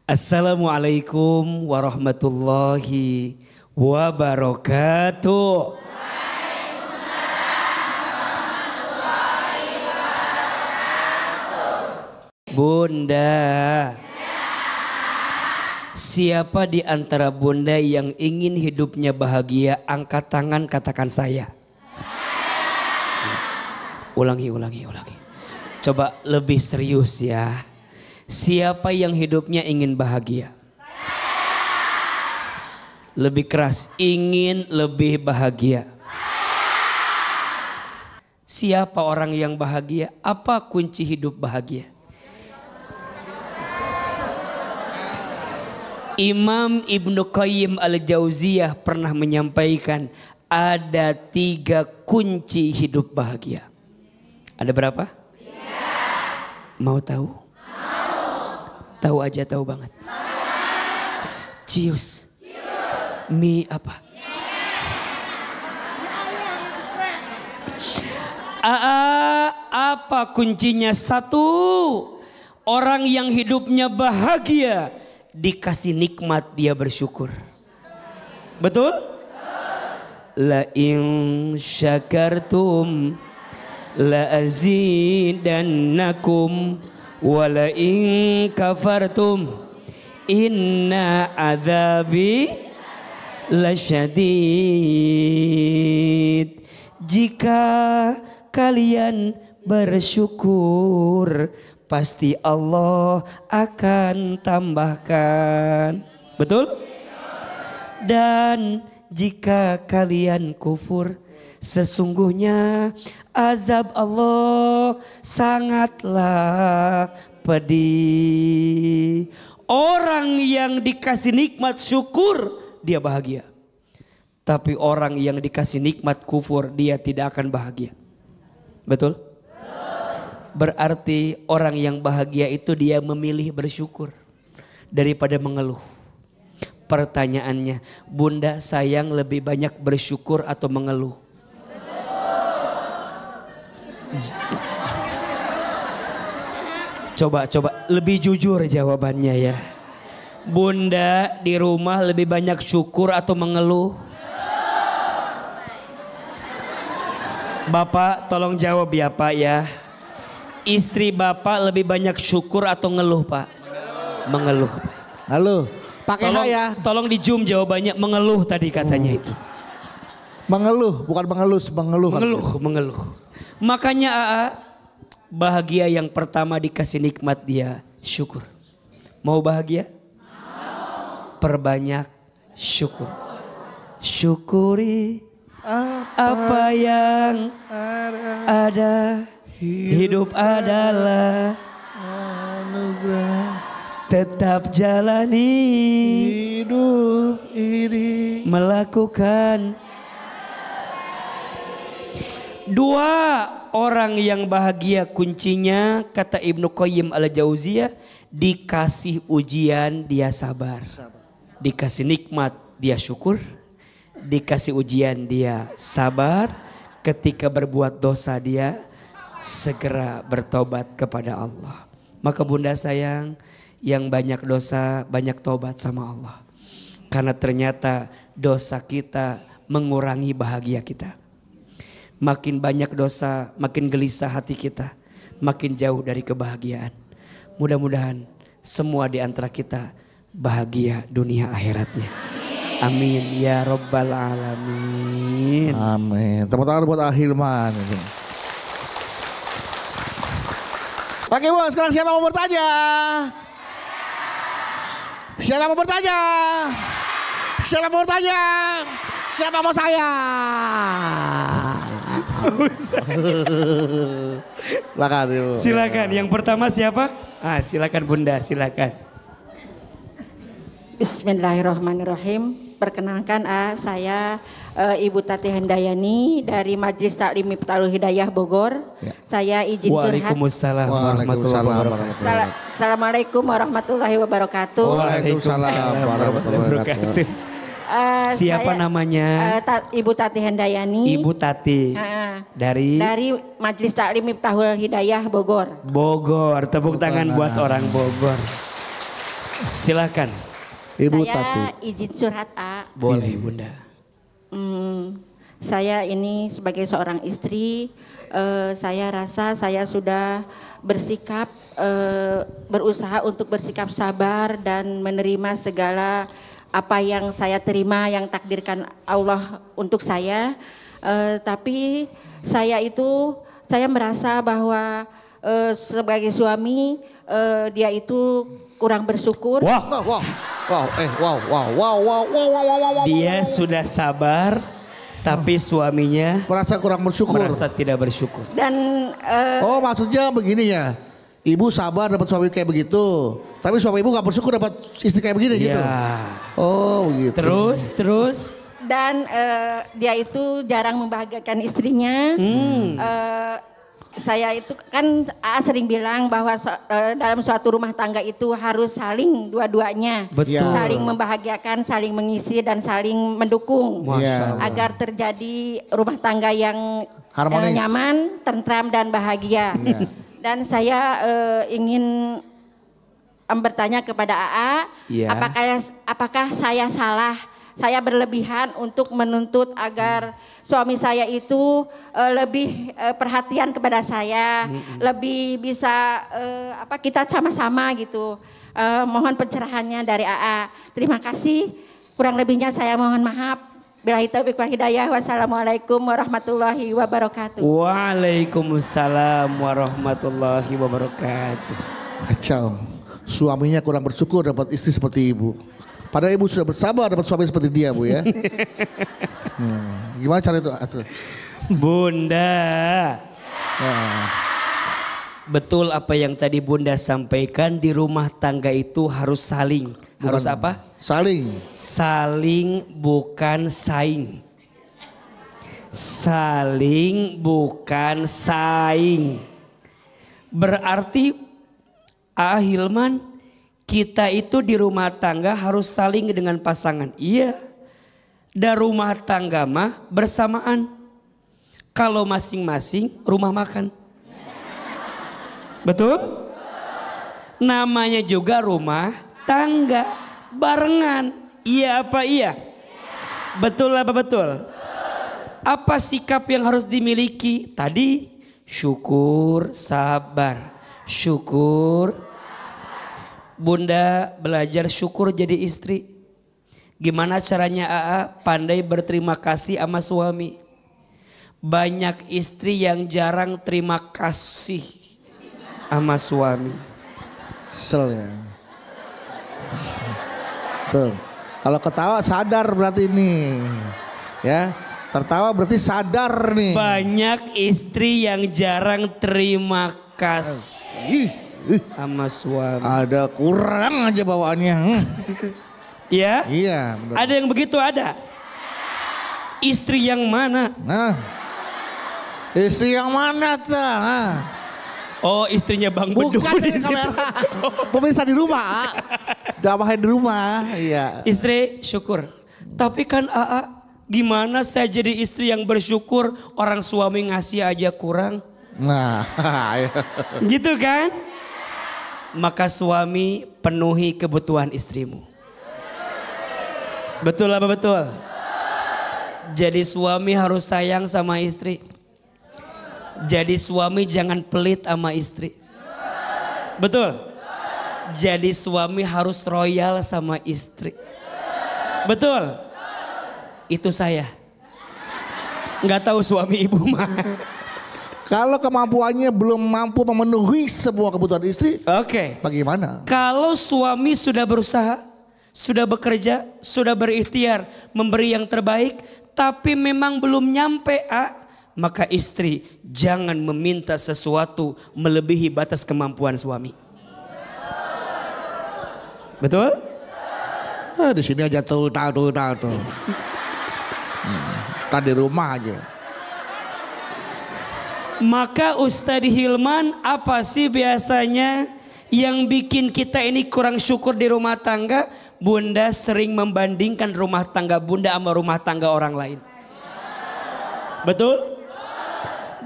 Assalamualaikum warahmatullahi wabarakatuh. Bunda, siapa di antara bunda yang ingin hidupnya bahagia? Angkat tangan, katakan saya. Ulangi. Coba lebih serius ya. Siapa yang hidupnya ingin bahagia? Lebih keras, ingin lebih bahagia. Siapa orang yang bahagia? Apa kunci hidup bahagia? Imam Ibnu Qayyim Al-Jauziyah pernah menyampaikan ada 3 kunci hidup bahagia. Ada berapa? 3. Mau tahu? Tahu aja, tahu banget. Cius. Mi apa? Apa kuncinya? 1, orang yang hidupnya bahagia dikasih nikmat dia bersyukur. Betul? La in syakartum la azidannakum wala in kafartum inna adzabi lasyadid. Jika kalian bersyukur pasti Allah akan tambahkan. Betul? Dan jika kalian kufur sesungguhnya azab Allah sangatlah pedih. Orang yang dikasih nikmat syukur dia bahagia. Tapi orang yang dikasih nikmat kufur dia tidak akan bahagia. Betul? Berarti orang yang bahagia itu dia memilih bersyukur daripada mengeluh. Pertanyaannya, bunda sayang lebih banyak bersyukur atau mengeluh? Coba lebih jujur jawabannya ya. Bunda di rumah lebih banyak syukur atau mengeluh? Bapak tolong jawab ya Pak ya. Istri Bapak lebih banyak syukur atau ngeluh Pak? Mengeluh. Halo, pakai H ya. Tolong di zoom jawabannya, mengeluh tadi katanya itu. Mengeluh, bukan mengelus, mengeluh. Mengeluh. Makanya bahagia yang pertama dikasih nikmat dia syukur. Mau bahagia? Perbanyak syukur. Syukuri apa yang ada. Hidup adalah anugerah. Tetap jalani hidup ini. Melakukan 2 orang yang bahagia kuncinya kata Ibnu Qayyim Al-Jauziyah, dikasih ujian dia sabar. Dikasih nikmat dia syukur. Dikasih ujian dia sabar. Ketika berbuat dosa dia segera bertobat kepada Allah. Maka bunda sayang, yang banyak dosa banyak tobat sama Allah. Karena ternyata dosa kita mengurangi bahagia kita. Makin banyak dosa, makin gelisah hati kita, makin jauh dari kebahagiaan. Mudah-mudahan semua di antara kita bahagia dunia akhiratnya. Amin ya Rabbal Alamin. Amin. Tepuk tangan buat Ahilman. Oke bos, sekarang siapa mau bertanya? Siapa mau bertanya? Siapa mau bertanya? Siapa mau saya? Silakan Ibu. Silakan, yang pertama siapa? Silakan bunda, silakan. Bismillahirrahmanirrahim. Perkenalkan saya Ibu Tati Handayani dari Majelis Taklim Miftaul Hidayah Bogor. Ya. Saya izin curhat. Waalaikumsalam warahmatullahi wabarakatuh. Assalamualaikum warahmatullahi wabarakatuh. Waalaikumsalam warahmatullahi wabarakatuh. Siapa namanya? Ibu Tati Handayani. Ibu Tati. Dari Majelis Taklim Miftaul Hidayah Bogor. Bogor, tepuk tangan buat orang Bogor. Silakan. Ibu Saya Tati. izin curhat A. Boleh Bunda. Saya ini sebagai seorang istri, saya rasa saya sudah bersikap, berusaha untuk bersikap sabar dan menerima segala apa yang saya terima, yang takdirkan Allah untuk saya. Tapi saya merasa bahwa sebagai suami dia itu kurang bersyukur. Wow. Dia sudah sabar, tapi suaminya Merasa kurang bersyukur. merasa tidak bersyukur. Dan Oh, maksudnya begini ya. Ibu sabar dapat suami kayak begitu. Tapi suami ibu gak bersyukur dapat istri kayak begini gitu. Ya. Oh, begitu. Terus. dan dia itu jarang membahagiakan istrinya. Saya itu kan sering bilang bahwa dalam suatu rumah tangga itu harus saling dua-duanya. Betul. Saling membahagiakan, saling mengisi dan saling mendukung. Masya Allah. Agar terjadi rumah tangga yang Harmonis. nyaman, tentram dan bahagia. Iya. Dan saya ingin bertanya kepada AA, Iya. apakah saya salah? Saya berlebihan untuk menuntut agar suami saya itu lebih perhatian kepada saya, lebih bisa kita sama-sama gitu. Mohon pencerahannya dari AA. Terima kasih. Kurang lebihnya saya mohon maaf. Billahi taufiq wal hidayah. Wassalamualaikum warahmatullahi wabarakatuh. Waalaikumsalam warahmatullahi wabarakatuh. Kacau. Suaminya kurang bersyukur dapat istri seperti ibu. Padahal ibu sudah bersabar dapat suami seperti dia, Bu ya. Gimana cara itu? Bunda. Nah, Betul apa yang tadi Bunda sampaikan, di rumah tangga itu harus saling. Harus apa? saling. Saling bukan saing. Saling bukan saing. Berarti Hilman, kita itu di rumah tangga harus saling dengan pasangan. Iya. Dan rumah tangga mah bersamaan. Kalau masing-masing rumah makan. Betul? Namanya juga rumah tangga barengan. Iya apa iya? Betul apa betul? Apa sikap yang harus dimiliki? Tadi syukur, sabar. Syukur. Bunda belajar syukur jadi istri. Gimana caranya AA pandai berterima kasih sama suami. Banyak istri yang jarang terima kasih sama suami. Sel ya. Tuh. Kalau ketawa sadar berarti ini. Ya. Tertawa berarti sadar nih. Banyak istri yang jarang terima kasih sama suami. Ada kurang aja bawaannya. Ya? Iya, benar. Ada yang begitu ada. Istri yang mana? Nah. Istri yang mana tuh? Nah. Oh, istrinya Bang Bedul. Bukan ini kamera. Pemirsa di rumah. Jamahin di rumah. Iya. Istri syukur. Tapi kan AA, gimana saya jadi istri yang bersyukur, orang suami ngasih aja kurang. Nah. Gitu kan? Maka suami penuhi kebutuhan istrimu. Betul apa betul? Jadi suami harus sayang sama istri. Jadi suami jangan pelit sama istri. Betul? Jadi suami harus royal sama istri. Betul? Itu saya. Nggak tahu suami ibu mah. Kalau kemampuannya belum mampu memenuhi semua kebutuhan istri, Oke. bagaimana? Kalau suami sudah berusaha, sudah bekerja, sudah berikhtiar memberi yang terbaik, tapi memang belum nyampe maka istri jangan meminta sesuatu melebihi batas kemampuan suami. Betul? Di sini aja tuh. Tadi rumah aja. Maka Ustadz Hilman, apa sih biasanya yang bikin kita ini kurang syukur di rumah tangga? Bunda sering membandingkan rumah tangga Bunda sama rumah tangga orang lain. Betul?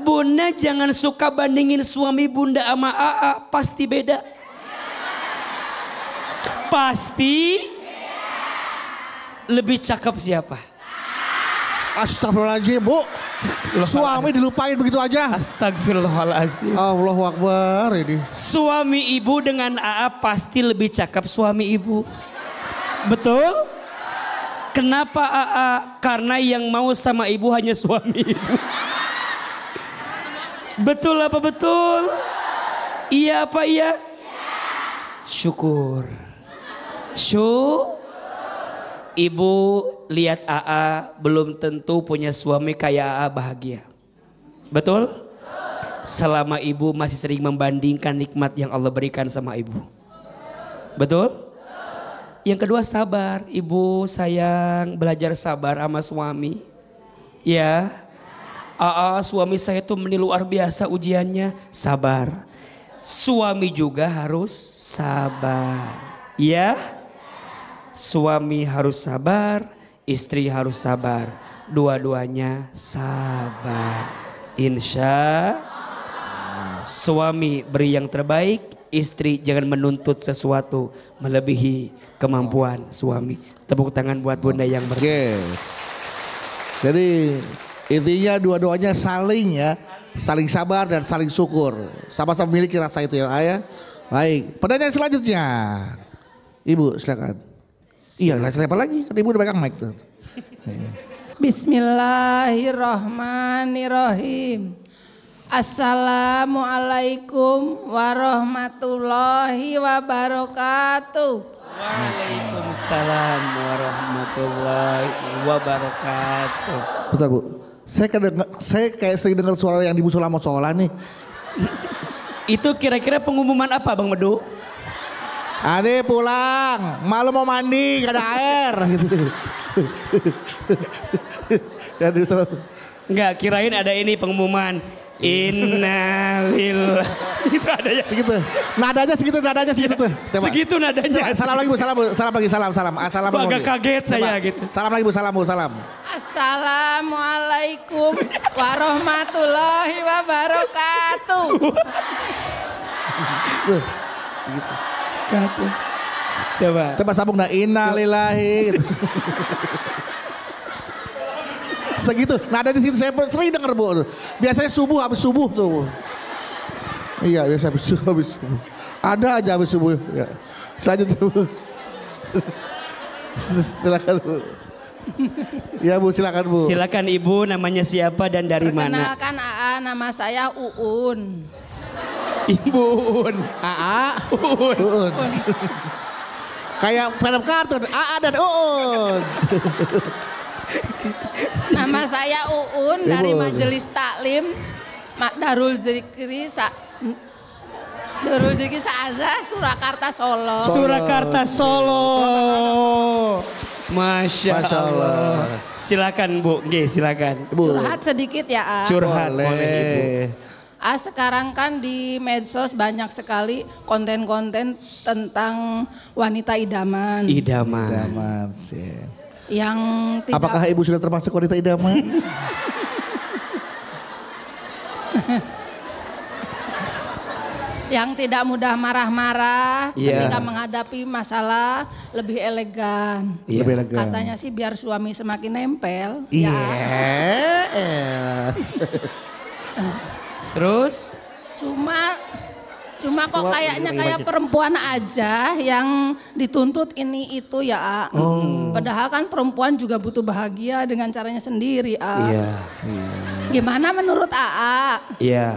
Bunda jangan suka bandingin suami Bunda sama AA, pasti beda. Pasti lebih cakep siapa? Astagfirullahaladzim Bu. Suami dilupain begitu aja. Astagfirullahaladzim. Allahu Akbar ini. Suami ibu dengan AA pasti lebih cakep suami ibu. Betul? Kenapa AA? Karena yang mau sama ibu hanya suami ibu. Betul apa betul? Iya apa iya? Syukur. Ibu lihat AA belum tentu punya suami kayak AA bahagia. Betul? Selama ibu masih sering membandingkan nikmat yang Allah berikan sama ibu. Betul? Yang kedua sabar. Ibu sayang belajar sabar sama suami. Ya. AA suami saya tuh luar biasa ujiannya. Sabar. Suami juga harus sabar. Ya. Suami harus sabar, istri harus sabar. Dua-duanya sabar. Insya Allah. Suami beri yang terbaik, istri jangan menuntut sesuatu melebihi kemampuan suami. Tepuk tangan buat bunda yang Oke. Jadi intinya dua-duanya saling ya. Saling sabar dan saling syukur. Sama-sama memiliki rasa itu ya ayah. Baik, pertanyaan selanjutnya. Ibu silakan. Iya, siapa lagi? Kan ibu udah pegang mic tuh. Bismillahirrahmanirrahim. Assalamualaikum warahmatullahi wabarakatuh. Waalaikumsalam warahmatullahi wabarakatuh. Bentar Bu, saya kayak sering dengar suara yang di musola nih. Itu kira-kira pengumuman apa Bang Medu? Ade pulang, malu mau mandi, gak ada air gitu. Enggak, kirain ada ini pengumuman. Innalillah. Itu ada ya. Segitu. Nadanya segitu tuh. Coba. Segitu nadanya. Salam lagi Bu, salam lagi, salam. Assalamualaikum. Agak kaget saya gitu. Salam lagi Bu, salam. Assalamualaikum warahmatullahi wabarakatuh. Segitu. Coba sambung dah innalillahi gitu. Segitu. Nadanya segitu saya sering denger Bu. Biasanya habis subuh tuh. Iya, biasa habis subuh. Ada aja habis subuh. Ya. Selanjutnya Bu. Silakan Bu. Ya Bu, silakan Bu. Silakan Ibu, namanya siapa dan dari mana? Perkenalkan AA, nama saya Uun. Ibu AA. Uun. Kayak film kartun AA dan Uun. Nama saya Uun dari Ibu. Majelis Taklim Darul Zikri Sa'azah Surakarta Solo. Surakarta Solo. Masya Allah. Silakan Bu, silakan. Curhat sedikit ya A. Curhat boleh Ibu. Sekarang kan di medsos banyak sekali konten-konten tentang wanita idaman. Idaman sih. Yang tidak. Apakah Ibu sudah termasuk wanita idaman? Yang tidak mudah marah-marah Iya. ketika menghadapi masalah, lebih elegan. Iya. Lebih elegan. Katanya sih biar suami semakin nempel. Iya. Ya. Terus? Cuma kok kayaknya kayak perempuan aja yang dituntut ini itu ya A. Padahal kan perempuan juga butuh bahagia dengan caranya sendiri A. Iya. Gimana menurut AA? Iya.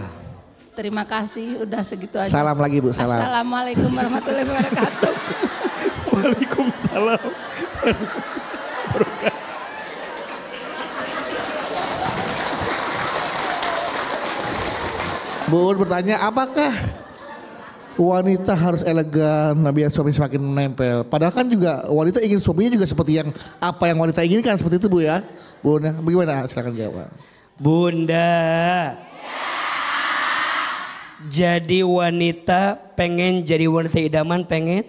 Terima kasih udah segitu aja. Salam lagi Bu, salam. Assalamualaikum warahmatullahi wabarakatuh. Waalaikumsalam. Bu Un bertanya, apakah wanita harus elegan biar suami semakin menempel? Padahal kan juga wanita ingin suaminya juga seperti yang apa yang wanita inginkan, seperti itu Bu ya. Bu Un, bagaimana? Silakan jawab. Bunda. Jadi wanita pengen jadi wanita idaman pengen?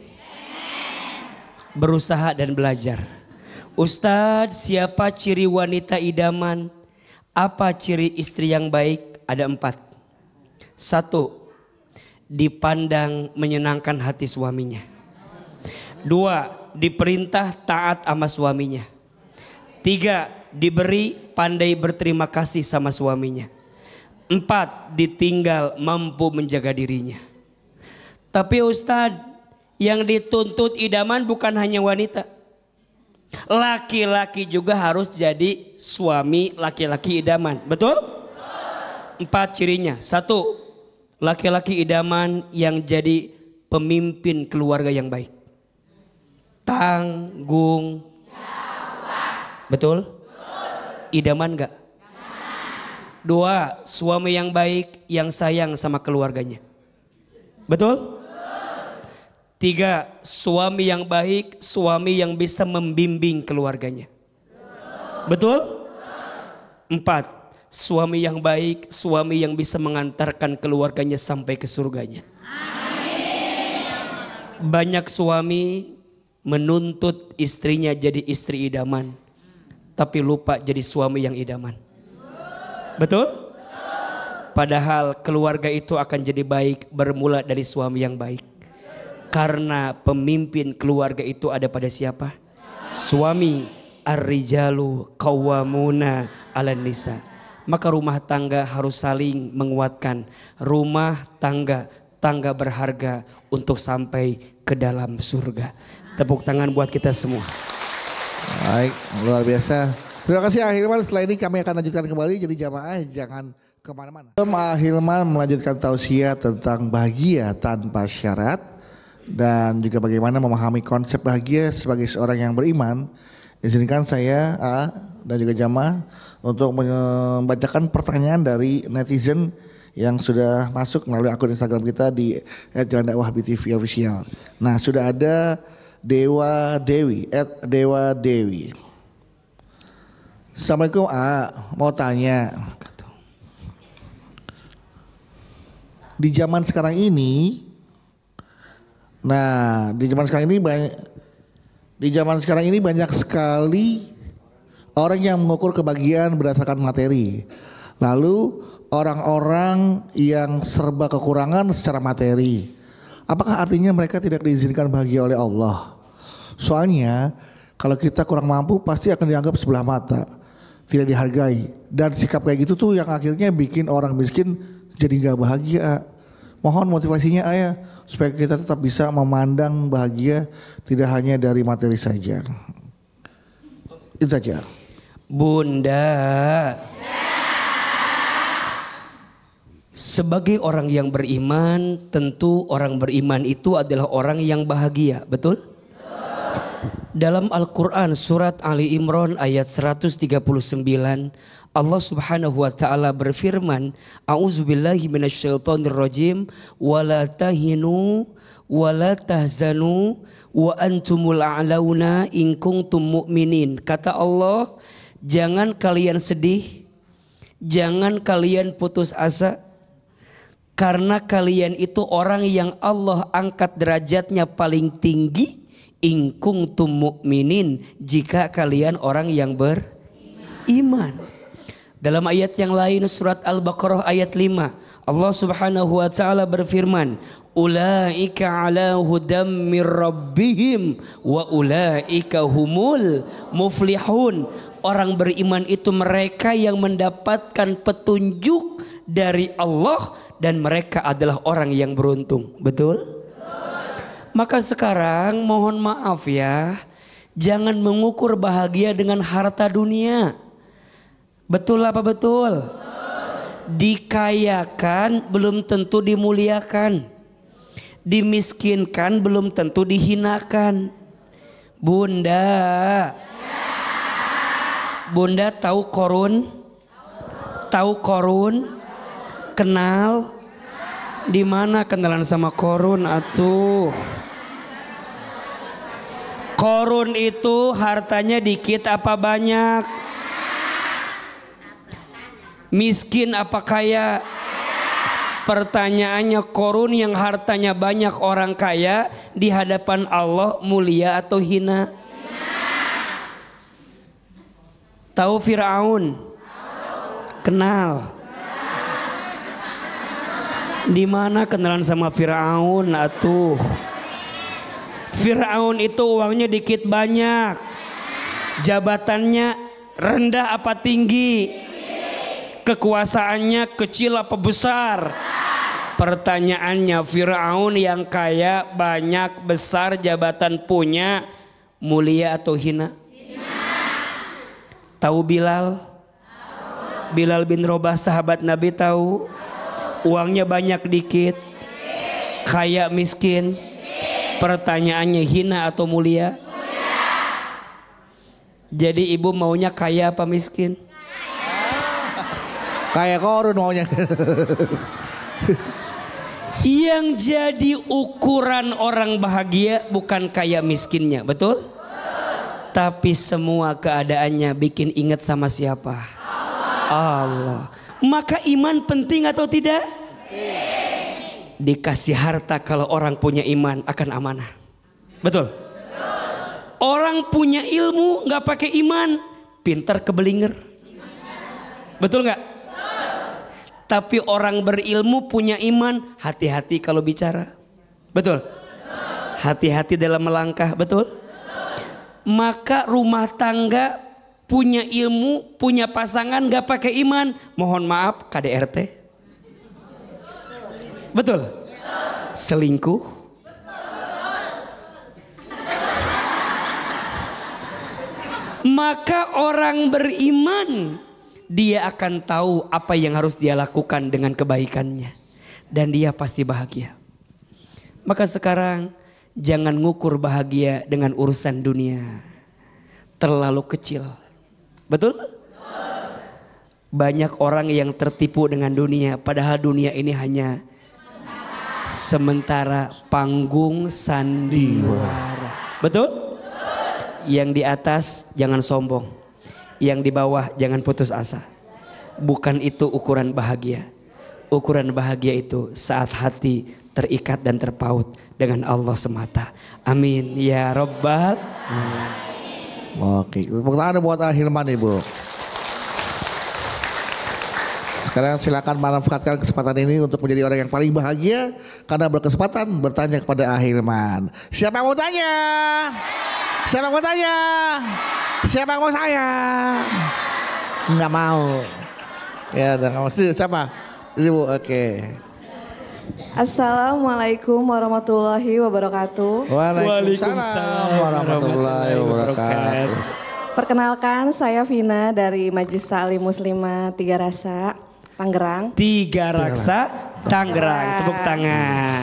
Berusaha dan belajar. Ustadz, siapa ciri wanita idaman? Apa ciri istri yang baik? Ada 4. 1. Dipandang menyenangkan hati suaminya. 2, diperintah taat sama suaminya. 3, diberi pandai berterima kasih sama suaminya. 4, ditinggal mampu menjaga dirinya. Tapi Ustadz, yang dituntut idaman bukan hanya wanita. Laki-laki juga harus jadi suami laki-laki idaman. Betul? 4 cirinya. 1, laki-laki idaman yang jadi pemimpin keluarga yang baik. Tanggung jawab. Betul? Idaman enggak? 2, suami yang baik yang sayang sama keluarganya. Betul? 3, suami yang baik, suami yang bisa membimbing keluarganya. Betul? 4, suami yang baik, suami yang bisa mengantarkan keluarganya sampai ke surganya. Banyak suami menuntut istrinya jadi istri idaman, tapi lupa jadi suami yang idaman. Betul? Padahal keluarga itu akan jadi baik bermula dari suami yang baik. Karena pemimpin keluarga itu ada pada siapa? Suami. Ar-rijalu qawwamuna 'alan nisa. Maka rumah tangga harus saling menguatkan. Rumah tangga, tangga berharga untuk sampai ke dalam surga. Tepuk tangan buat kita semua. Baik, luar biasa. Terima kasih Ahilman. Setelah ini kami akan lanjutkan kembali. Jadi jamaah jangan kemana-mana. Ahilman melanjutkan tausiah tentang bahagia tanpa syarat. Dan juga bagaimana memahami konsep bahagia sebagai seorang yang beriman. Izinkan saya dan juga jamaah untuk membacakan pertanyaan dari netizen yang sudah masuk melalui akun Instagram kita di @jalandakwah_btv official. Nah, sudah ada Dewa Dewi @dewa_dewi. Assalamualaikum, mau tanya. Di zaman sekarang ini, banyak sekali orang yang mengukur kebahagiaan berdasarkan materi. Lalu orang-orang yang serba kekurangan secara materi, apakah artinya mereka tidak diizinkan bahagia oleh Allah? Soalnya kalau kita kurang mampu pasti akan dianggap sebelah mata, tidak dihargai. Dan sikap kayak gitu tuh yang akhirnya bikin orang miskin jadi gak bahagia. Mohon motivasinya ayah, supaya kita tetap bisa memandang bahagia tidak hanya dari materi saja. Itu saja. Bunda, sebagai orang yang beriman, tentu orang beriman itu adalah orang yang bahagia, betul? Dalam Al-Quran surat Ali Imran ayat 139, Allah subhanahu wa ta'ala berfirman, A'udzubillahi minasyaitonirrajim, wala tahinu wala tahzanu wa antumul a'launa in kuntum mu'minin. Kata Allah, jangan kalian sedih, jangan kalian putus asa, karena kalian itu orang yang Allah angkat derajatnya paling tinggi. In kuntum mu'minin, jika kalian orang yang beriman. Dalam ayat yang lain surat Al-Baqarah ayat 5, Allah subhanahu wa ta'ala berfirman, ulaika ala hudam mir rabbihim wa ulaika humul muflihun. Orang beriman itu mereka yang mendapatkan petunjuk dari Allah dan mereka adalah orang yang beruntung. Betul? Maka sekarang mohon maaf ya, jangan mengukur bahagia dengan harta dunia. Betul apa betul? Dikayakan belum tentu dimuliakan. Dimiskinkan belum tentu dihinakan. Bunda, Bunda tahu Korun? Tahu Korun? Kenal? Di mana kenalan sama Korun atuh? Korun itu hartanya dikit apa banyak? Miskin apa kaya? Pertanyaannya, Korun yang hartanya banyak orang kaya di hadapan Allah mulia atau hina? Tahu Firaun? Kenal? Di mana kenalan sama Firaun atuh? Fir'aun itu uangnya dikit banyak, jabatannya rendah apa tinggi, kekuasaannya kecil apa besar. Pertanyaannya, Fir'aun yang kaya, banyak, besar, jabatan punya, mulia atau hina? Tahu Bilal? Bilal bin Rabah sahabat Nabi tahu? Uangnya banyak dikit, kaya miskin. Pertanyaannya, hina atau mulia? Jadi ibu maunya kaya apa miskin? Kayak korun maunya. Yang jadi ukuran orang bahagia bukan kaya miskinnya, betul? Tapi semua keadaannya bikin ingat sama siapa? Allah. Maka iman penting atau tidak? Dikasih harta kalau orang punya iman akan amanah. Betul? Orang punya ilmu nggak pakai iman, pintar kebelinger. Betul nggak? Tapi orang berilmu punya iman, hati-hati kalau bicara. Betul? Hati-hati dalam melangkah, betul? Maka rumah tangga punya ilmu, punya pasangan gak pakai iman, mohon maaf KDRT. Betul? Selingkuh. Maka orang beriman, dia akan tahu apa yang harus dia lakukan dengan kebaikannya. Dan dia pasti bahagia. Maka sekarang jangan ngukur bahagia dengan urusan dunia. Terlalu kecil. Betul? Banyak orang yang tertipu dengan dunia. Padahal dunia ini hanya sementara panggung sandiwara. Betul? Yang di atas jangan sombong. Yang di bawah jangan putus asa. Bukan itu ukuran bahagia. Ukuran bahagia itu saat hati terikat dan terpaut dengan Allah semata. Amin ya Rabbal Alamin. Oke, tepuk tangan buat Ahilman Ibu. Sekarang silakan manfaatkan kesempatan ini untuk menjadi orang yang paling bahagia karena berkesempatan bertanya kepada Ahilman. Siapa yang mau tanya? Siapa yang mau tanya? Siapa yang mau saya? Enggak mau. Ya, udah enggak mau. Siapa? Ibu, oke. Assalamualaikum warahmatullahi wabarakatuh. Waalaikumsalam warahmatullahi wabarakatuh. Perkenalkan, saya Vina dari Majelis Ta'lim Muslimah Tiga Rasa, Tangerang. Tiga Raksa, Tangerang. Tepuk tangan.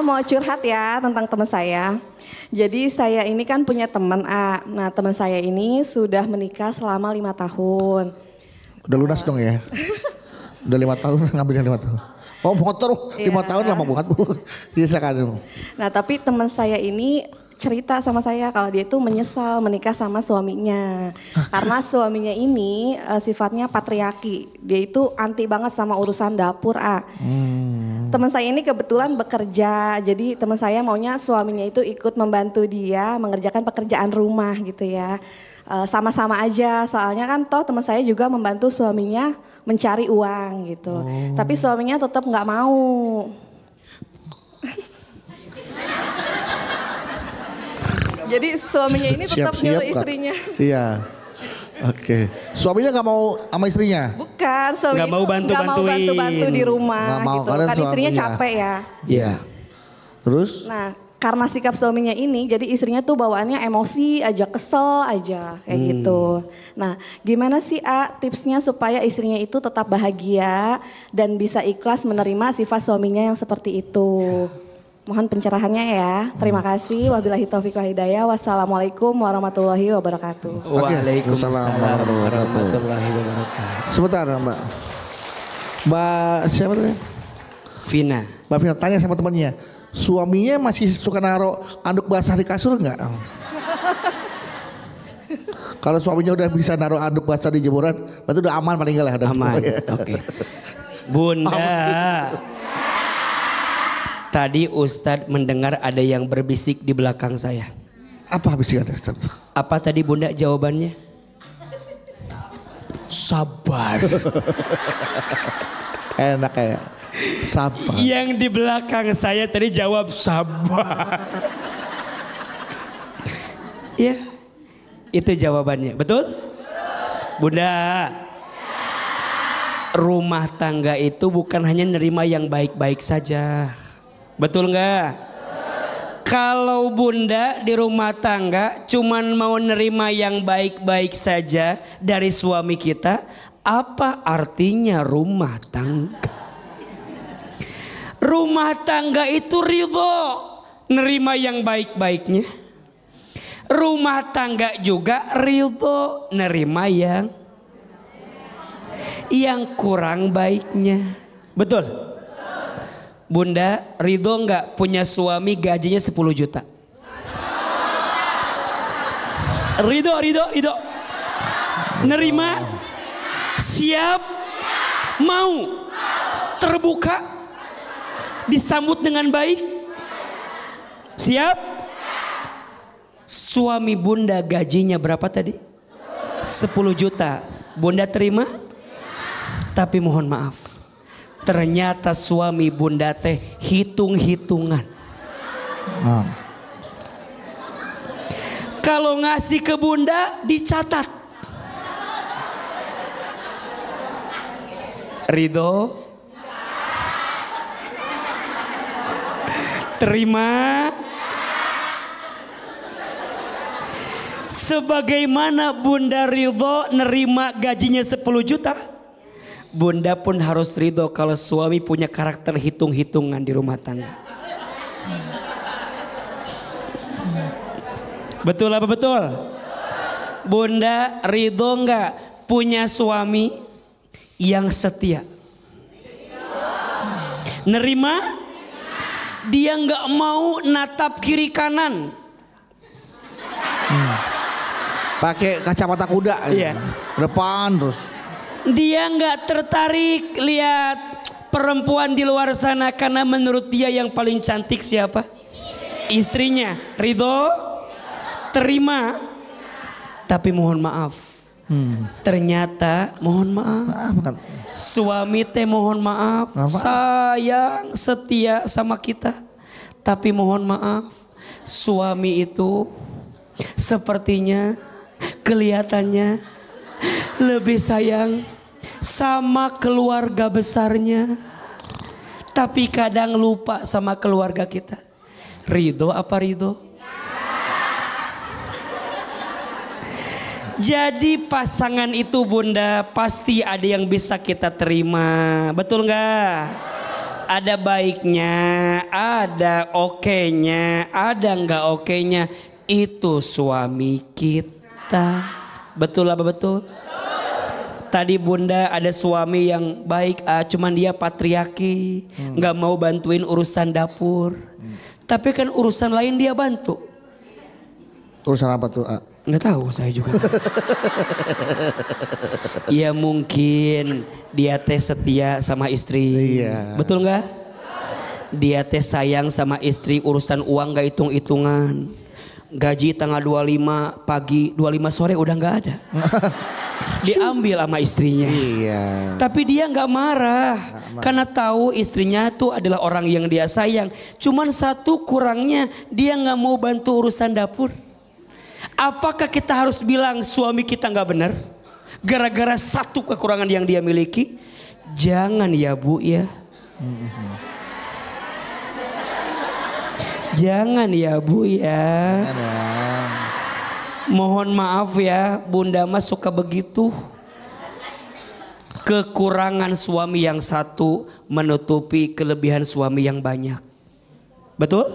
Mau curhat ya tentang teman saya. Jadi saya ini kan punya teman A. Nah, teman saya ini sudah menikah selama 5 tahun. Udah lunas dong ya? Udah 5 tahun ngambilnya 5 tahun. Oh motor 5 tahun lama banget Bu. Bisa kan. Nah tapi teman saya ini cerita sama saya kalau dia itu menyesal menikah sama suaminya. Karena suaminya ini sifatnya patriarki. Dia itu anti banget sama urusan dapur A. Teman saya ini kebetulan bekerja. Jadi teman saya maunya suaminya itu ikut membantu dia mengerjakan pekerjaan rumah gitu ya. Sama-sama aja soalnya kan toh teman saya juga membantu suaminya mencari uang gitu. Tapi suaminya tetap nggak mau. Jadi suaminya ini tetap nyuruh istrinya. Iya. Oke. Suaminya nggak mau sama istrinya? Bukan, suaminya nggak mau bantu-bantu di rumah nggak mau, gitu. Kan istrinya capek ya. Iya. Terus? Nah, karena sikap suaminya ini, jadi istrinya tuh bawaannya emosi aja, kesel aja kayak gitu. Nah, gimana sih tipsnya supaya istrinya itu tetap bahagia dan bisa ikhlas menerima sifat suaminya yang seperti itu? Mohon pencerahannya ya. Terima kasih. Wabillahi taufiq wal hidayah. Wassalamualaikum warahmatullahi wabarakatuh. Waalaikumsalam warahmatullahi wabarakatuh. Sebentar Mbak. Mbak siapa tuh? Vina. Mbak Vina tanya sama temannya. Suaminya masih suka naruh anduk basah di kasur nggak? Kalau suaminya udah bisa naruh anduk basah di jemuran, berarti udah aman paling enggak lah. Aman. Oke. Bunda. Tadi Ustadz mendengar ada yang berbisik di belakang saya. Apa bisikannya Ustadz? Apa tadi Bunda jawabannya? Sabar. Enak kayak. Sabar. Yang di belakang saya tadi jawab sabar. Ya, itu jawabannya. Betul? Bunda, rumah tangga itu bukan hanya nerima yang baik-baik saja. Betul nggak? Kalau bunda di rumah tangga cuman mau nerima yang baik-baik saja dari suami kita, apa artinya rumah tangga? Rumah tangga itu ridho, nerima yang baik-baiknya. Rumah tangga juga ridho, nerima yang kurang baiknya. Betul? Bunda, ridho nggak punya suami gajinya 10 juta? Ridho. Nerima? Siap? Mau? Terbuka? Disambut dengan baik? Siap? Suami bunda gajinya berapa tadi? 10 juta. Bunda terima? Tapi mohon maaf, ternyata suami bunda teh hitung-hitungan. Kalau ngasih ke bunda dicatat. Ridho? Terima? Sebagaimana bunda ridho nerima gajinya 10 juta, bunda pun harus ridho kalau suami punya karakter hitung-hitungan di rumah tangga. Betul apa betul? Bunda ridho nggak punya suami yang setia? Nerima? Dia nggak mau natap kiri kanan. Pakai kacamata kuda. Iya. Depan terus. Dia nggak tertarik lihat perempuan di luar sana karena menurut dia yang paling cantik siapa? Istrinya. Ridho? Terima? Tapi mohon maaf. Ternyata mohon maaf. Suami teh mohon maaf. Sayang setia sama kita. Tapi mohon maaf. Suami itu sepertinya kelihatannya lebih sayang sama keluarga besarnya, tapi kadang lupa sama keluarga kita. Ridho apa ridho? Jadi pasangan itu bunda pasti ada yang bisa kita terima. Betul nggak? Ada baiknya, ada okenya, ada nggak okenya. Itu suami kita. Betul apa betul? Tadi bunda ada suami yang baik, cuman dia patriarki, nggak mau bantuin urusan dapur. Tapi kan urusan lain dia bantu. Urusan apa tuh? Nggak tahu saya juga. Ya mungkin dia teh setia sama istri. Iya. Betul nggak? Dia teh sayang sama istri, urusan uang nggak hitung-hitungan. Gaji tanggal 25 pagi, 25 sore udah nggak ada. Diambil sama istrinya. Iya. Tapi dia nggak marah karena tahu istrinya itu adalah orang yang dia sayang. Cuman satu kurangnya, dia nggak mau bantu urusan dapur. Apakah kita harus bilang suami kita nggak benar gara-gara satu kekurangan yang dia miliki? Jangan ya Bu ya. Jangan ya Bu ya. Mohon maaf ya, bunda mah suka begitu. Kekurangan suami yang satu menutupi kelebihan suami yang banyak. Betul?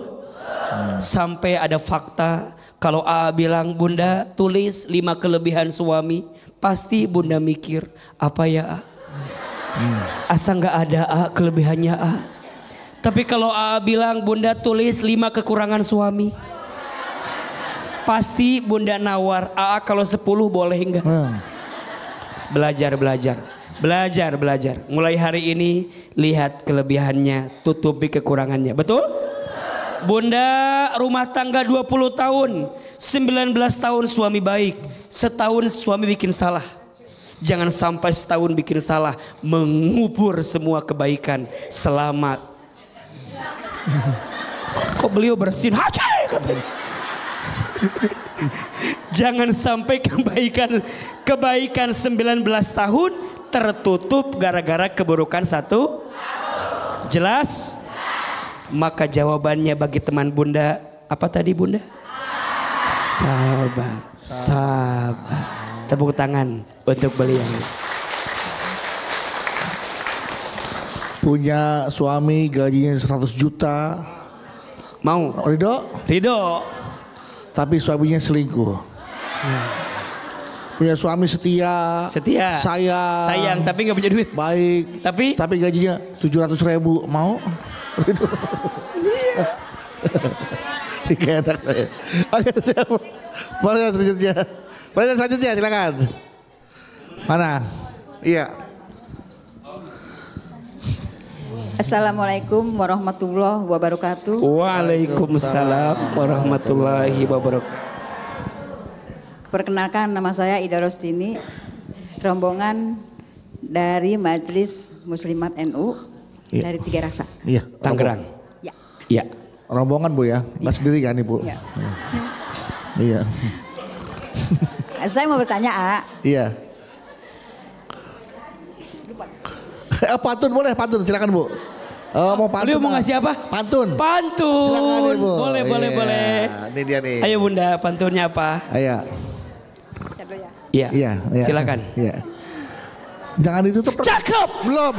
Sampai ada fakta, kalau A bilang bunda tulis 5 kelebihan suami, pasti bunda mikir apa ya A? Asa nggak ada A kelebihannya A. Tapi kalau A bilang bunda tulis 5 kekurangan suami, pasti bunda nawar A kalau 10 boleh enggak? Belajar. Mulai hari ini lihat kelebihannya, tutupi kekurangannya. Betul? Bunda rumah tangga 20 tahun, 19 tahun suami baik, setahun suami bikin salah. Jangan sampai setahun bikin salah, mengubur semua kebaikan. Selamat. Kok beliau bersin? Hacai katanya. Jangan sampai kebaikan 19 tahun tertutup gara-gara keburukan 1. Jelas? Maka jawabannya bagi teman Bunda, apa tadi Bunda? Sabar. Sabar. Tepuk tangan untuk beliau. Punya suami gajinya 100 juta. Mau? Ridho? Ridho. Tapi suaminya selingkuh. Punya suami setia. Sayang. Tapi nggak punya duit. Baik. Tapi gajinya 700.000. Mau? Ridho. Kayak enak ya. Oke, siap. Pertanyaan selanjutnya silakan. Mana? Iya. Assalamualaikum warahmatullahi wabarakatuh. Waalaikumsalam warahmatullahi wabarakatuh. Perkenalkan, nama saya Ida Rostini, rombongan dari Majelis Muslimat NU dari Tiga Raksa. Iya, Tangerang. Ya. Iya. Rombongan Bu ya, nggak sendiri kan Ibu? Ya. Iya. Saya mau bertanya, Iya. Pantun boleh, pantun silakan Bu. Mau pantun. Beliau mau ngasih apa? Pantun. Pantun. Silakan Ibu. Boleh. Ini dia nih. Ayo Bunda, pantunnya apa? Ayo. Iya. Iya. Silakan. Iya. Jangan ditutup. Cakep. Belum.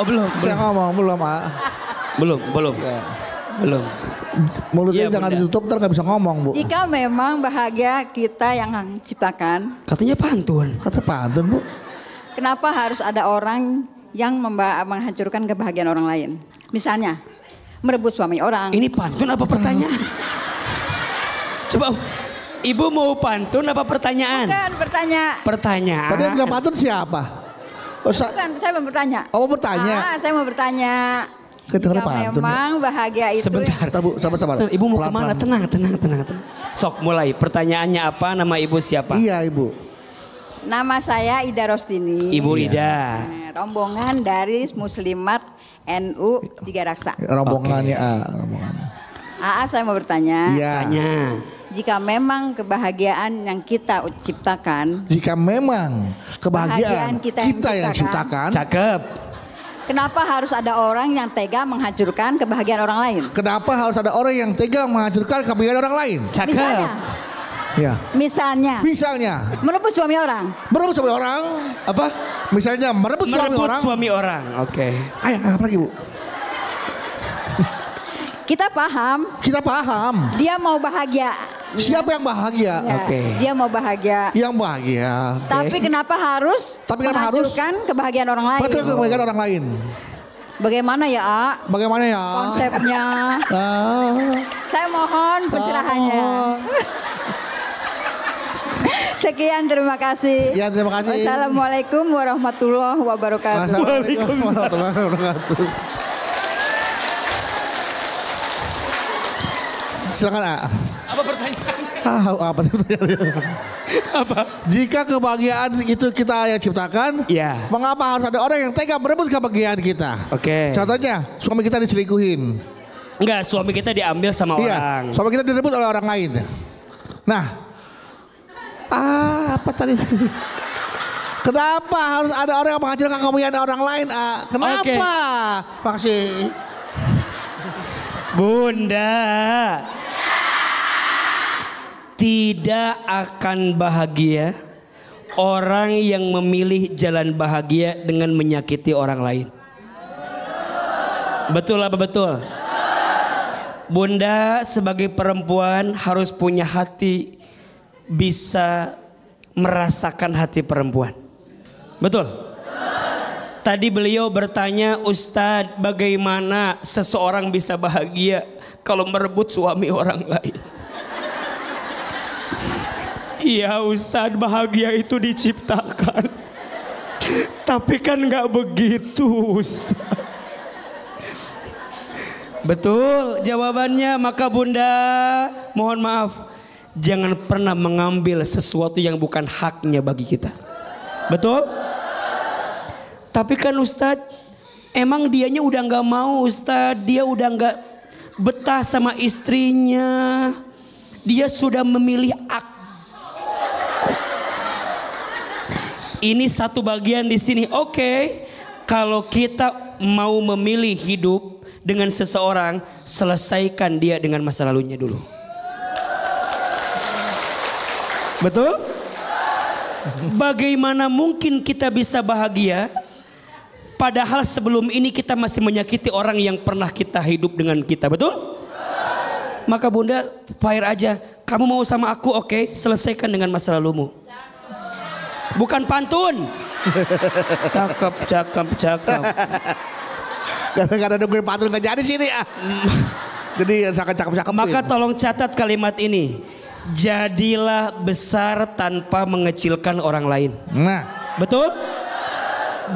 Oh belum. Saya ngomong belum. Belum. Ya. Belum. Mulutnya Iya, jangan Bunda. ditutup, ntar nggak bisa ngomong Bu. jika memang bahagia kita yang ciptakan, Katanya pantun. Kata pantun Bu. kenapa harus ada orang yang menghancurkan kebahagiaan orang lain? Misalnya, merebut suami orang. Ini pantun apa pertanyaan? Coba Ibu mau pantun apa pertanyaan? Bukan bertanya. Pertanyaan. Tadi yang bilang pantun siapa? Bukan, saya mau bertanya. Oh, mau bertanya? Saya mau bertanya. Kedengeran Jika pantun, memang bahagia itu. Sebentar. Bu, sabar. Ibu mau Pelan-pelan. kemana? Tenang. Sok mulai. Pertanyaannya apa? Nama Ibu siapa? Iya Ibu. Nama saya Ida Rostini. Ibu Ida. Rombongan dari Muslimat NU Tiga Raksa. Rombongannya rombongannya. Saya mau bertanya. Iya. Tanya. Jika memang kebahagiaan yang kita ciptakan, Jika memang kebahagiaan Kebahagiaan kita kita yang yang ciptakan, Cakep. kenapa harus ada orang yang tega menghancurkan kebahagiaan orang lain? kenapa harus ada orang yang tega menghancurkan kebahagiaan orang lain? Cakep. Ya. Misalnya merebut suami orang. merebut suami orang. Apa? Misalnya merebut suami orang. suami orang. Oke. Ayo, apa lagi Bu? Kita paham dia mau bahagia. Siapa yang bahagia? Ya, Oke. Dia mau bahagia. Yang bahagia. Tapi kenapa harus menghancurkan kebahagiaan orang lain? Betul kebahagiaan orang lain. Bagaimana ya, Bagaimana ya? konsepnya? Saya mohon pencerahannya. Sekian, terima kasih. Wassalamualaikum warahmatullahi wabarakatuh. Assalamualaikum warahmatullahi wabarakatuh. Silakan Apa pertanyaannya? Apa pertanyaannya? Apa? Jika kebahagiaan itu kita yang ciptakan, Iya. mengapa harus ada orang yang tega merebut kebahagiaan kita? Oke. Contohnya, suami kita diselingkuhin. Enggak, suami kita diambil sama orang. Iya, suami kita direbut oleh orang lain. Nah, apa tadi? Kenapa harus ada orang yang menghancurkan kebahagiaan orang lain? Kenapa? Makasih. Bunda, tidak akan bahagia orang yang memilih jalan bahagia dengan menyakiti orang lain. Betul apa betul? Bunda sebagai perempuan harus punya hati, bisa merasakan hati perempuan. Betul? Tadi beliau bertanya, Ustadz, bagaimana seseorang bisa bahagia kalau merebut suami orang lain? Iya Ustadz, bahagia itu diciptakan. Tapi kan gak begitu Ustadz. Betul jawabannya. Maka Bunda mohon maaf, jangan pernah mengambil sesuatu yang bukan haknya bagi kita. Betul? Tapi kan Ustadz, emang dianya udah nggak mau Ustadz, dia udah nggak betah sama istrinya, dia sudah memilih Ini satu bagian di sini. Oke, kalau kita mau memilih hidup dengan seseorang, selesaikan dia dengan masa lalunya dulu. Betul? Bagaimana mungkin kita bisa bahagia padahal sebelum ini kita masih menyakiti orang yang pernah kita hidup dengan kita, betul? Maka Bunda, fair aja. Kamu mau sama aku, oke, selesaikan dengan masa lalumu. Bukan pantun. Cakep. Kadang-kadang nungguin pantun gak jadi sini ah. Jadi sangat cakep-cakep. Maka tolong catat kalimat ini. Jadilah besar tanpa mengecilkan orang lain. Nah, betul?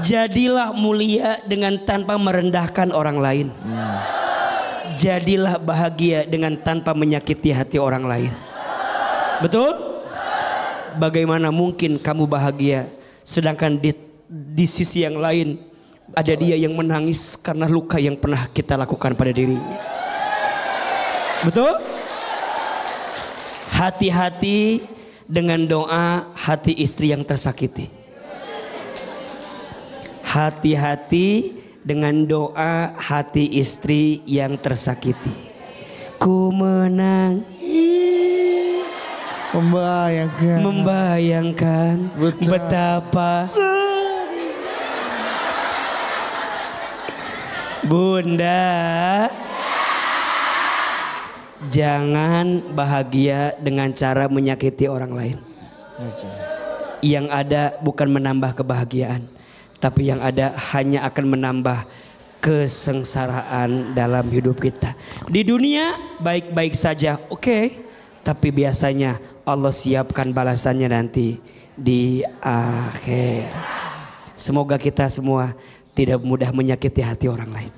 Jadilah mulia dengan tanpa merendahkan orang lain. Jadilah bahagia dengan tanpa menyakiti hati orang lain. Betul? Bagaimana mungkin kamu bahagia sedangkan di sisi yang lain ada dia yang menangis karena luka yang pernah kita lakukan pada dirinya. Betul? Hati-hati dengan doa hati istri yang tersakiti. Hati-hati dengan doa hati istri yang tersakiti. Ku membayangkan betapa Bunda, jangan bahagia dengan cara menyakiti orang lain. Yang ada bukan menambah kebahagiaan, tapi yang ada hanya akan menambah kesengsaraan dalam hidup kita. Di dunia baik-baik saja, oke. Tapi biasanya Allah siapkan balasannya nanti di akhir. Semoga kita semua tidak mudah menyakiti hati orang lain.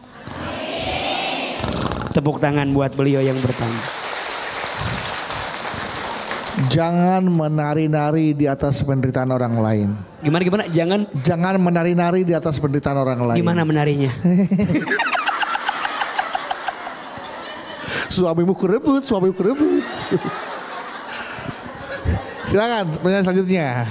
Tepuk tangan buat beliau yang bertanya. Jangan menari-nari di atas penderitaan orang lain. Gimana? Jangan menari-nari di atas penderitaan orang lain. Gimana menarinya? Suamimu kurebut. Silakan pertanyaan selanjutnya.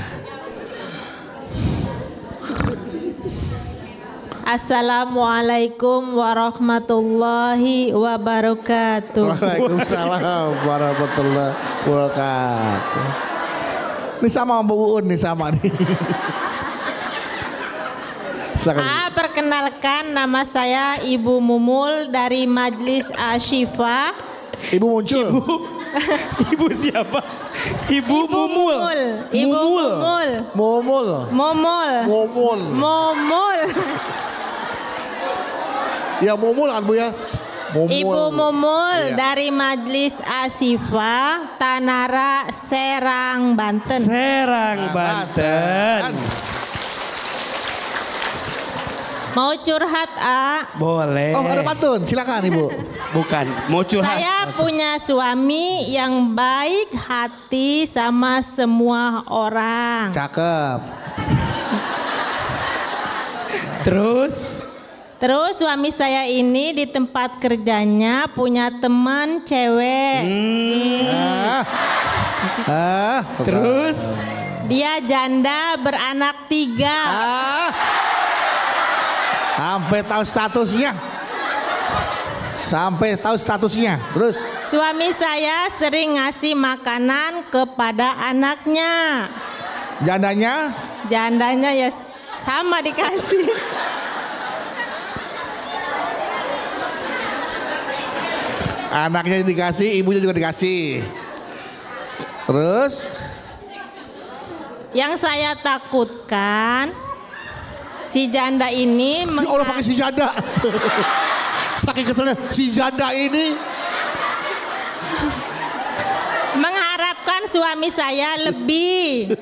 Assalamualaikum warahmatullahi wabarakatuh. Waalaikumsalam warahmatullahi wabarakatuh. Ini sama Bu Uun nih, sama nih. Silakan. Perkenalkan, nama saya Ibu Mumul dari Majelis Asyifa. Ibu muncul. Ibu siapa? Ibu Mumul. Ya Mumul kan Bu ya. Ibu Mumul dari Majelis Asyifa Tanara Serang Banten. Mau curhat Boleh. Oh ada pantun, silakan Ibu. Bukan, mau curhat. Saya punya suami yang baik hati sama semua orang. Cakep. Terus suami saya ini di tempat kerjanya punya teman cewek. Terus dia janda beranak 3. Sampai tahu statusnya. Terus suami saya sering ngasih makanan kepada anaknya. Jandanya ya sama dikasih. Anaknya dikasih, ibunya juga dikasih. Terus yang saya takutkan si janda ini ya Allah pakai si janda. Saking keselnya si janda ini mengharapkan suami saya lebih.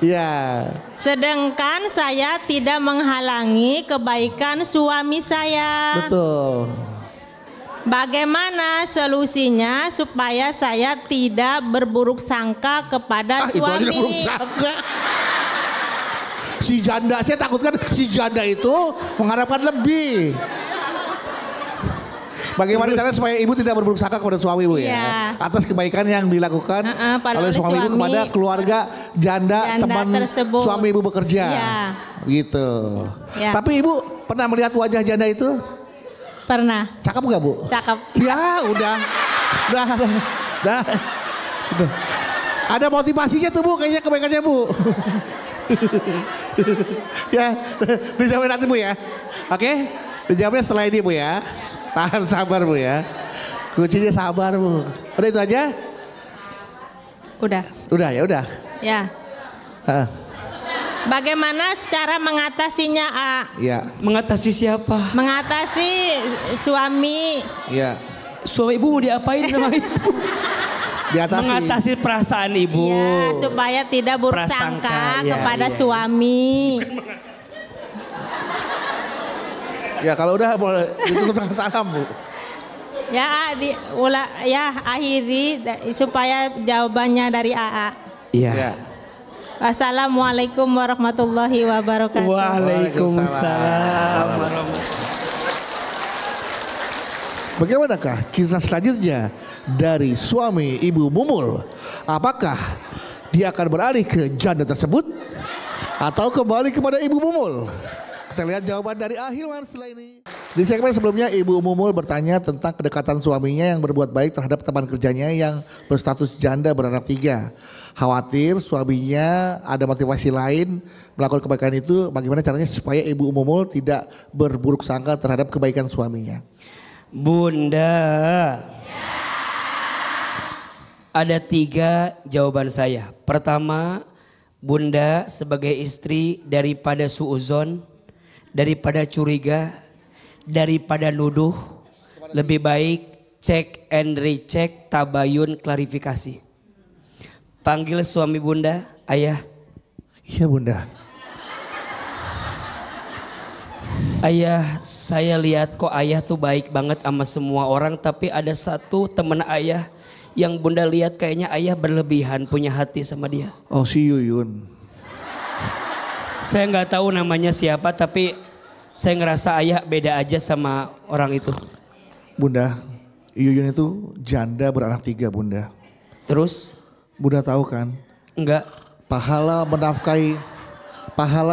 Ya. Sedangkan saya tidak menghalangi kebaikan suami saya. Betul. Bagaimana solusinya supaya saya tidak berburuk sangka kepada suami? Itu aja buruk sangka. si janda, saya takutkan si janda itu mengharapkan lebih. Bagaimana caranya supaya ibu tidak berburuk sangka kepada suami ibu ya? Atas kebaikan yang dilakukan oleh suami ibu kepada keluarga janda teman tersebut. Suami ibu bekerja. Gitu. Tapi ibu pernah melihat wajah janda itu? Pernah. Cakep gak bu? Cakep. Ya udah. Gitu. Ada motivasinya tuh bu, kayaknya kebaikannya bu. Ya, dijawabin nanti bu ya. Oke, dijawabnya setelah ini bu ya. Tahan sabar bu ya. Kuncinya sabar bu. Udah itu aja? Udah. Udah ya udah. Ya. Bagaimana cara mengatasinya, A? Ya. Mengatasi siapa? Mengatasi suami. Ya. Suami ibu mau diapain sama ibu? Diatasi. Mengatasi perasaan ibu. Ya, supaya tidak buruk sangka kepada suami. Ya kalau udah boleh ditutup dengan salam bu. Ya, akhiri supaya jawabannya dari AA. Iya. Ya. Wassalamualaikum warahmatullahi wabarakatuh. Waalaikumsalam. Bagaimanakah kisah selanjutnya dari suami ibu Mumul? Apakah dia akan beralih ke janda tersebut atau kembali kepada ibu Mumul? Kita lihat jawaban dari Ahilman setelah ini. Di segmen sebelumnya Ibu Mumul bertanya tentang kedekatan suaminya yang berbuat baik terhadap teman kerjanya yang berstatus janda beranak 3. Khawatir suaminya ada motivasi lain melakukan kebaikan itu. Bagaimana caranya supaya Ibu Mumul tidak berburuk sangka terhadap kebaikan suaminya? Bunda, ada 3 jawaban saya. Pertama, Bunda sebagai istri daripada suuzon, daripada curiga, daripada nuduh, lebih baik cek and recheck, tabayun, klarifikasi. Panggil suami Bunda, ayah. Iya Bunda. Ayah, saya lihat kok ayah tuh baik banget sama semua orang, tapi ada satu teman ayah yang Bunda lihat kayaknya ayah berlebihan punya hati sama dia. Oh si Yuyun. Saya nggak tahu namanya siapa, tapi saya ngerasa ayah beda aja sama orang itu. Bunda, Yuyun itu janda beranak 3 Bunda. Terus? Bunda tahu kan? Enggak. Pahala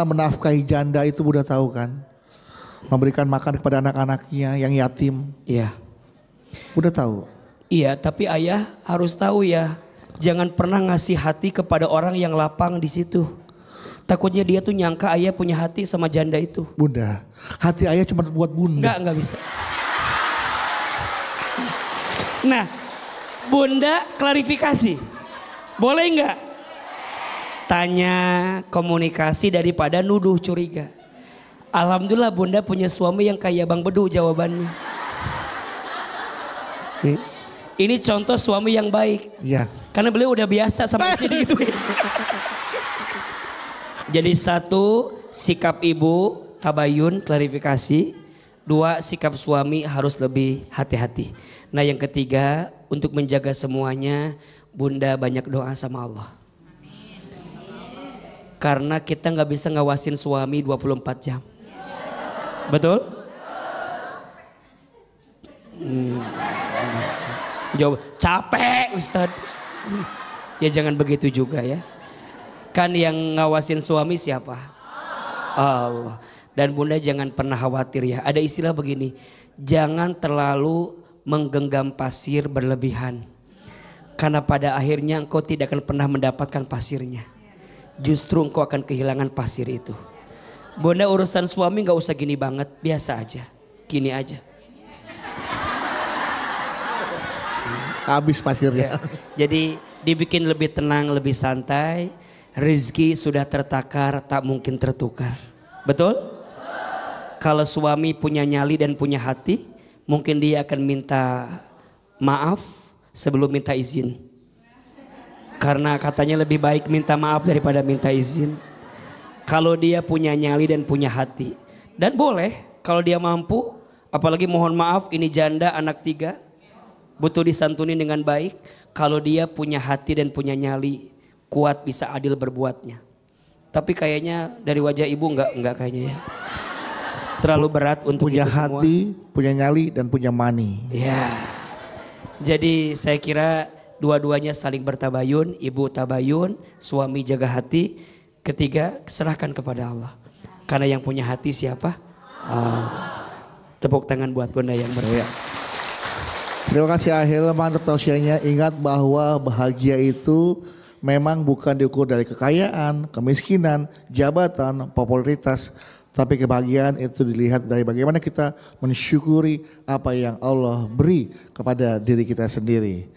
menafkahi janda itu Bunda tahu kan? Memberikan makan kepada anak-anaknya yang yatim. Iya. Bunda tahu? Iya, tapi ayah harus tahu ya. Jangan pernah ngasih hati kepada orang yang lapang di situ. Takutnya dia tuh nyangka ayah punya hati sama janda itu. Bunda, hati ayah cuma buat Bunda. Enggak bisa. Nah, Bunda klarifikasi. Boleh enggak? Tanya, komunikasi daripada nuduh curiga. Alhamdulillah Bunda punya suami yang kayak Bang Bedu jawabannya. Ini contoh suami yang baik. Iya. Karena beliau udah biasa sama istri digituin. Jadi 1, sikap ibu, tabayun, klarifikasi. 2, sikap suami harus lebih hati-hati. Nah yang ketiga, untuk menjaga semuanya, Bunda banyak doa sama Allah. Karena kita gak bisa ngawasin suami 24 jam. Betul? Jawab, capek Ustadz. Ya jangan begitu juga ya. Kan yang ngawasin suami siapa? Allah. Dan Bunda jangan pernah khawatir ya. Ada istilah begini, jangan terlalu menggenggam pasir berlebihan. Karena pada akhirnya engkau tidak akan pernah mendapatkan pasirnya. Justru engkau akan kehilangan pasir itu. Bunda urusan suami gak usah gini banget, biasa aja. Gini aja. Habis pasirnya. Ya. Jadi dibikin lebih tenang, lebih santai. Rezeki sudah tertakar, tak mungkin tertukar. Betul? Kalau suami punya nyali dan punya hati, mungkin dia akan minta maaf sebelum minta izin. Karena katanya lebih baik minta maaf daripada minta izin. Kalau dia punya nyali dan punya hati. Dan boleh kalau dia mampu, apalagi mohon maaf ini janda anak 3, butuh disantuni dengan baik. Kalau dia punya hati dan punya nyali, kuat bisa adil berbuatnya. Tapi kayaknya dari wajah ibu enggak kayaknya ya. Terlalu berat untuk punya itu semua. hati, punya nyali dan punya money. Ya. Jadi saya kira dua-duanya saling bertabayun, ibu tabayun, suami jaga hati. Ketiga, serahkan kepada Allah. Karena yang punya hati siapa? Tepuk tangan buat Bunda yang berdoa. Terima kasih Ahilman untuk tausiahnya. Ingat bahwa bahagia itu memang bukan diukur dari kekayaan, kemiskinan, jabatan, popularitas. Tapi kebahagiaan itu dilihat dari bagaimana kita mensyukuri apa yang Allah beri kepada diri kita sendiri.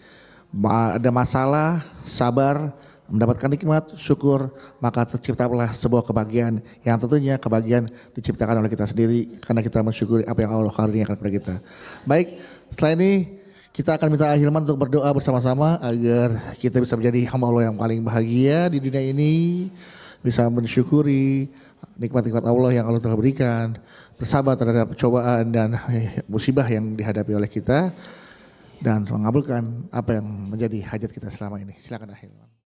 Ada masalah, sabar, mendapatkan nikmat, syukur, maka terciptalah sebuah kebahagiaan yang tentunya kebahagiaan diciptakan oleh kita sendiri karena kita mensyukuri apa yang Allah karuniakan kepada kita. Baik, setelah ini kita akan minta Ahilman untuk berdoa bersama-sama agar kita bisa menjadi hamba Allah yang paling bahagia di dunia ini, bisa mensyukuri nikmat-nikmat Allah yang Allah telah berikan, bersabar terhadap cobaan dan musibah yang dihadapi oleh kita, dan mengabulkan apa yang menjadi hajat kita selama ini. Silakan Ahilman.